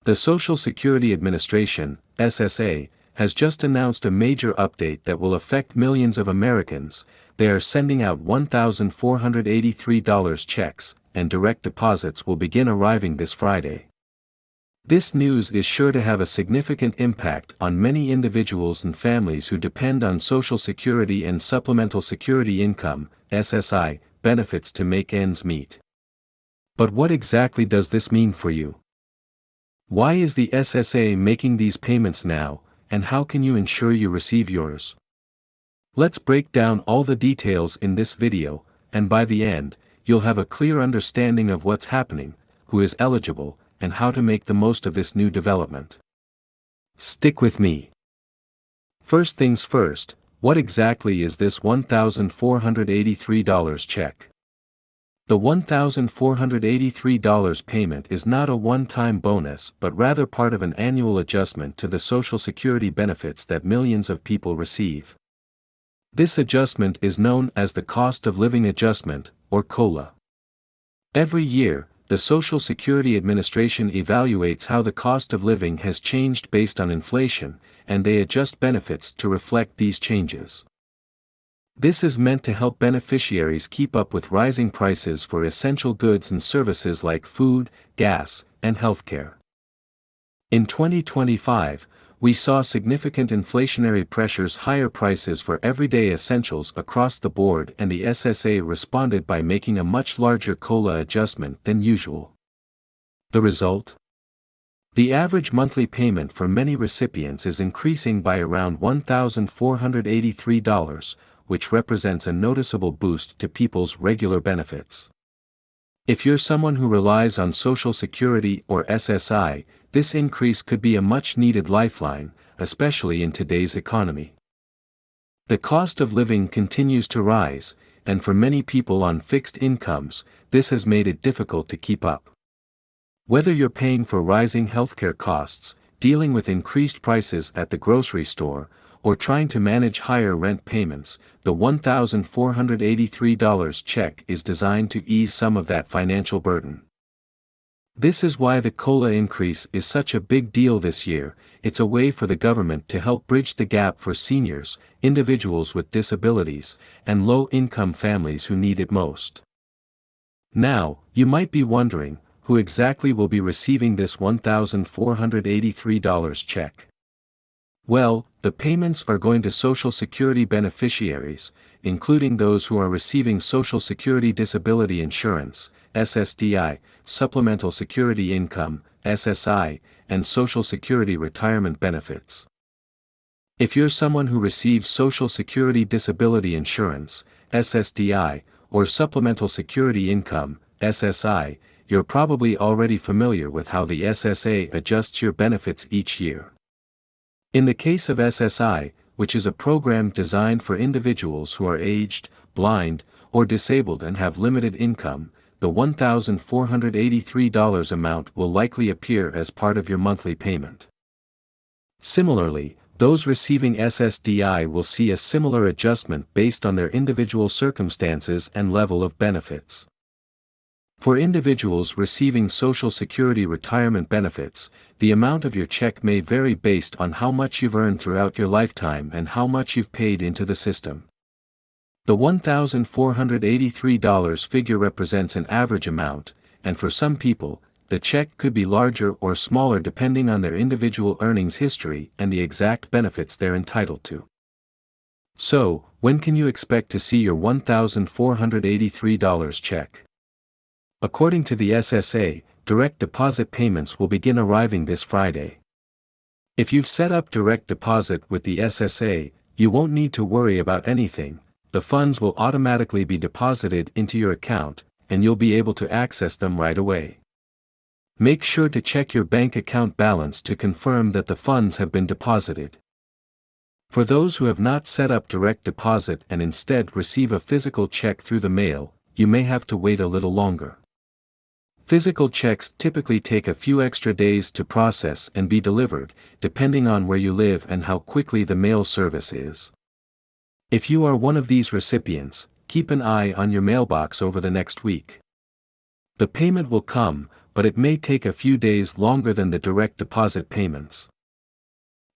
The Social Security Administration, SSA, has just announced a major update that will affect millions of Americans. They are sending out $1,483 checks, and direct deposits will begin arriving this Friday. This news is sure to have a significant impact on many individuals and families who depend on Social Security and Supplemental Security Income, SSI, benefits to make ends meet. But what exactly does this mean for you? Why is the SSA making these payments now, and how can you ensure you receive yours? Let's break down all the details in this video, and by the end, you'll have a clear understanding of what's happening, who is eligible, and how to make the most of this new development. Stick with me. First things first, what exactly is this $1,483 check? The $1,483 payment is not a one-time bonus but rather part of an annual adjustment to the Social Security benefits that millions of people receive. This adjustment is known as the Cost of Living Adjustment, or COLA. Every year, the Social Security Administration evaluates how the cost of living has changed based on inflation, and they adjust benefits to reflect these changes. This is meant to help beneficiaries keep up with rising prices for essential goods and services like food, gas, and healthcare. In 2025, we saw significant inflationary pressures, higher prices for everyday essentials across the board, and the SSA responded by making a much larger COLA adjustment than usual. The result? The average monthly payment for many recipients is increasing by around $1,483, which represents a noticeable boost to people's regular benefits. If you're someone who relies on Social Security or SSI, this increase could be a much-needed lifeline, especially in today's economy. The cost of living continues to rise, and for many people on fixed incomes, this has made it difficult to keep up. Whether you're paying for rising healthcare costs, dealing with increased prices at the grocery store, or trying to manage higher rent payments, the $1,483 check is designed to ease some of that financial burden. This is why the COLA increase is such a big deal this year. It's a way for the government to help bridge the gap for seniors, individuals with disabilities, and low-income families who need it most. Now, you might be wondering, who exactly will be receiving this $1,483 check? Well, the payments are going to Social Security beneficiaries, including those who are receiving Social Security Disability Insurance, SSDI, Supplemental Security Income, SSI, and Social Security Retirement Benefits. If you're someone who receives Social Security Disability Insurance, SSDI, or Supplemental Security Income, SSI, you're probably already familiar with how the SSA adjusts your benefits each year. In the case of SSI, which is a program designed for individuals who are aged, blind, or disabled and have limited income, the $1,483 amount will likely appear as part of your monthly payment. Similarly, those receiving SSDI will see a similar adjustment based on their individual circumstances and level of benefits. For individuals receiving Social Security retirement benefits, the amount of your check may vary based on how much you've earned throughout your lifetime and how much you've paid into the system. The $1,483 figure represents an average amount, and for some people, the check could be larger or smaller depending on their individual earnings history and the exact benefits they're entitled to. So, when can you expect to see your $1,483 check? According to the SSA, direct deposit payments will begin arriving this Friday. If you've set up direct deposit with the SSA, you won't need to worry about anything. The funds will automatically be deposited into your account, and you'll be able to access them right away. Make sure to check your bank account balance to confirm that the funds have been deposited. For those who have not set up direct deposit and instead receive a physical check through the mail, you may have to wait a little longer. Physical checks typically take a few extra days to process and be delivered, depending on where you live and how quickly the mail service is. If you are one of these recipients, keep an eye on your mailbox over the next week. The payment will come, but it may take a few days longer than the direct deposit payments.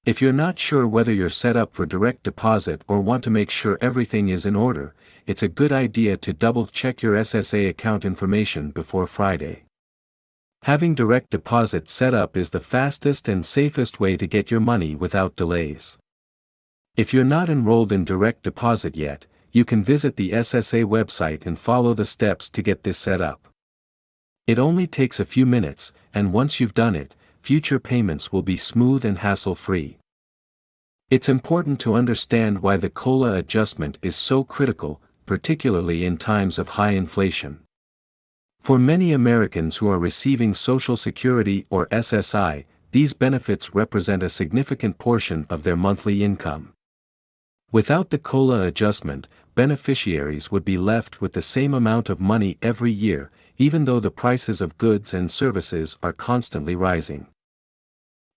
If you're not sure whether you're set up for direct deposit or want to make sure everything is in order, it's a good idea to double-check your SSA account information before Friday. Having direct deposit set up is the fastest and safest way to get your money without delays. If you're not enrolled in direct deposit yet, you can visit the SSA website and follow the steps to get this set up. It only takes a few minutes, and once you've done it, future payments will be smooth and hassle-free. It's important to understand why the COLA adjustment is so critical, particularly in times of high inflation. For many Americans who are receiving Social Security or SSI, these benefits represent a significant portion of their monthly income. Without the COLA adjustment, beneficiaries would be left with the same amount of money every year, even though the prices of goods and services are constantly rising.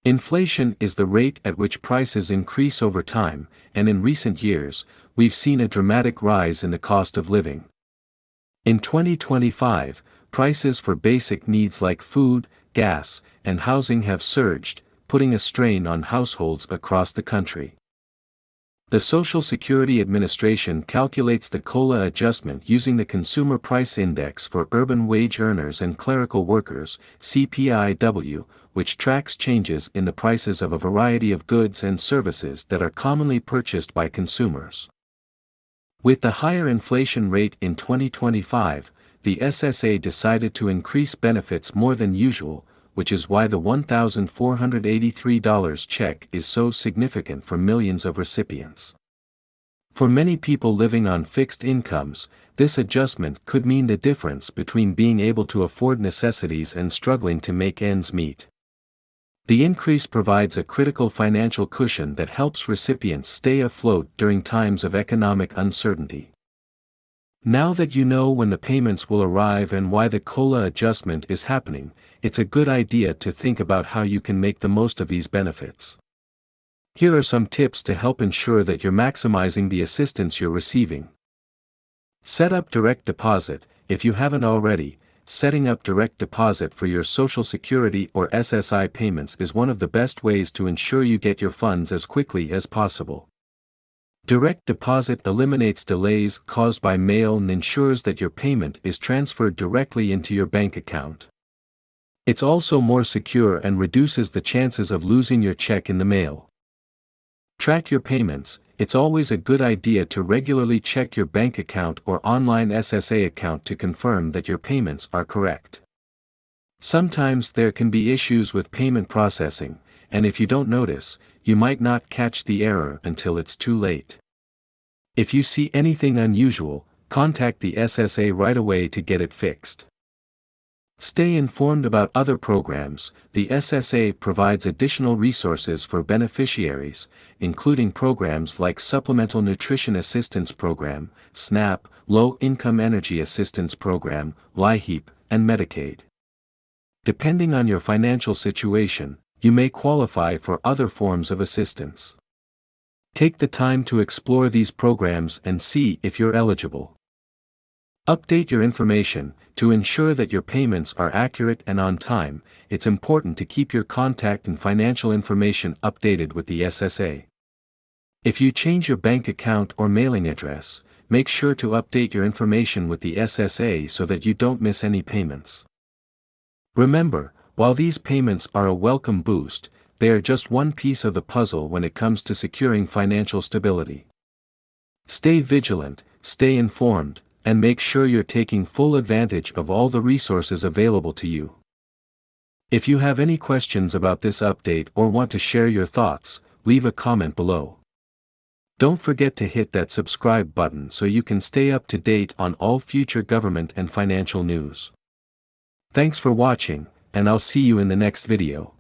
Inflation is the rate at which prices increase over time, and in recent years, we've seen a dramatic rise in the cost of living. In 2025, prices for basic needs like food, gas, and housing have surged, putting a strain on households across the country. The Social Security Administration calculates the COLA adjustment using the Consumer Price Index for urban wage earners and clerical workers, CPIW, which tracks changes in the prices of a variety of goods and services that are commonly purchased by consumers. With the higher inflation rate in 2025, the SSA decided to increase benefits more than usual, which is why the $1,483 check is so significant for millions of recipients. For many people living on fixed incomes, this adjustment could mean the difference between being able to afford necessities and struggling to make ends meet. The increase provides a critical financial cushion that helps recipients stay afloat during times of economic uncertainty. Now that you know when the payments will arrive and why the COLA adjustment is happening, it's a good idea to think about how you can make the most of these benefits. Here are some tips to help ensure that you're maximizing the assistance you're receiving. Set up direct deposit. If you haven't already, setting up direct deposit for your Social Security or SSI payments is one of the best ways to ensure you get your funds as quickly as possible. Direct deposit eliminates delays caused by mail and ensures that your payment is transferred directly into your bank account. It's also more secure and reduces the chances of losing your check in the mail. Track your payments. It's always a good idea to regularly check your bank account or online SSA account to confirm that your payments are correct. Sometimes there can be issues with payment processing, and if you don't notice, you might not catch the error until it's too late. If you see anything unusual, contact the SSA right away to get it fixed. Stay informed about other programs. The SSA provides additional resources for beneficiaries, including programs like Supplemental Nutrition Assistance Program, SNAP, Low Income Energy Assistance Program, LIHEAP, and Medicaid. Depending on your financial situation, you may qualify for other forms of assistance. Take the time to explore these programs and see if you're eligible. Update your information. To ensure that your payments are accurate and on time, it's important to keep your contact and financial information updated with the SSA. If you change your bank account or mailing address, make sure to update your information with the SSA so that you don't miss any payments. Remember, while these payments are a welcome boost, they are just one piece of the puzzle when it comes to securing financial stability. Stay vigilant, stay informed, and make sure you're taking full advantage of all the resources available to you. If you have any questions about this update or want to share your thoughts, leave a comment below. Don't forget to hit that subscribe button so you can stay up to date on all future government and financial news. Thanks for watching, and I'll see you in the next video.